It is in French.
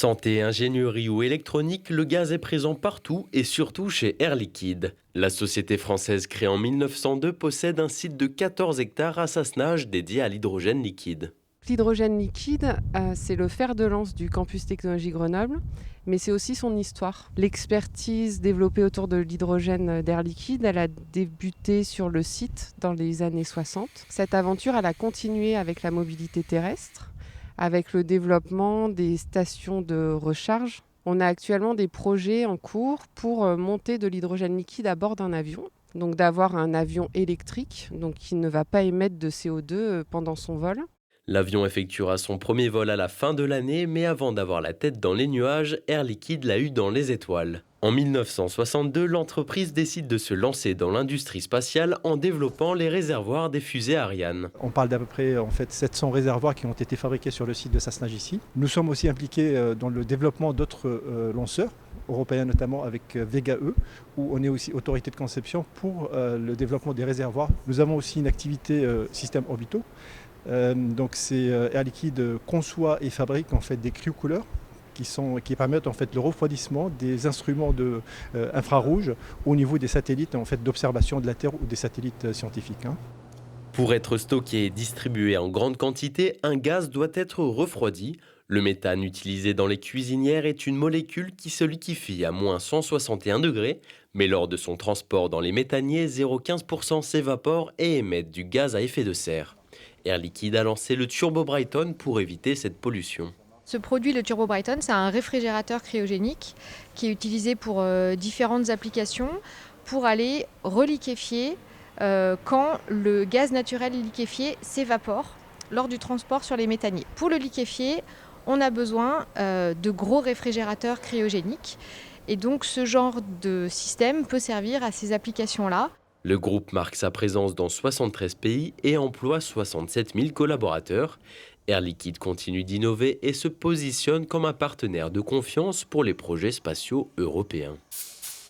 Santé, ingénierie ou électronique, le gaz est présent partout et surtout chez Air Liquide. La société française créée en 1902 possède un site de 14 hectares à Sassenage dédié à l'hydrogène liquide. L'hydrogène liquide, c'est le fer de lance du campus technologie Grenoble, mais c'est aussi son histoire. L'expertise développée autour de l'hydrogène d'Air Liquide, elle a débuté sur le site dans les années 60. Cette aventure, elle a continué avec la mobilité terrestre, avec le développement des stations de recharge. On a actuellement des projets en cours pour monter de l'hydrogène liquide à bord d'un avion. Donc d'avoir un avion électrique, donc qui ne va pas émettre de CO2 pendant son vol. L'avion effectuera son premier vol à la fin de l'année, mais avant d'avoir la tête dans les nuages, Air Liquide l'a eu dans les étoiles. En 1962, l'entreprise décide de se lancer dans l'industrie spatiale en développant les réservoirs des fusées Ariane. On parle d'à peu près 700 réservoirs qui ont été fabriqués sur le site de Sassenage ici. Nous sommes aussi impliqués dans le développement d'autres lanceurs, européens notamment avec Vega E, où on est aussi autorité de conception pour le développement des réservoirs. Nous avons aussi une activité systèmes orbitaux. Donc c'est Air Liquide conçoit et fabrique en fait des cryocoolers qui permettent en fait le refroidissement des instruments infrarouges au niveau des satellites en fait d'observation de la Terre ou des satellites scientifiques. Pour être stocké et distribué en grande quantité, un gaz doit être refroidi. Le méthane utilisé dans les cuisinières est une molécule qui se liquéfie à moins 161 degrés, mais lors de son transport dans les méthaniers, 0,15% s'évapore et émettent du gaz à effet de serre. Air Liquide a lancé le Turbo Brighton pour éviter cette pollution. Ce produit, le Turbo Brighton, c'est un réfrigérateur cryogénique qui est utilisé pour différentes applications pour aller reliquéfier quand le gaz naturel liquéfié s'évapore lors du transport sur les méthaniers. Pour le liquéfier, on a besoin de gros réfrigérateurs cryogéniques et donc ce genre de système peut servir à ces applications-là. Le groupe marque sa présence dans 73 pays et emploie 67 000 collaborateurs. Air Liquide continue d'innover et se positionne comme un partenaire de confiance pour les projets spatiaux européens.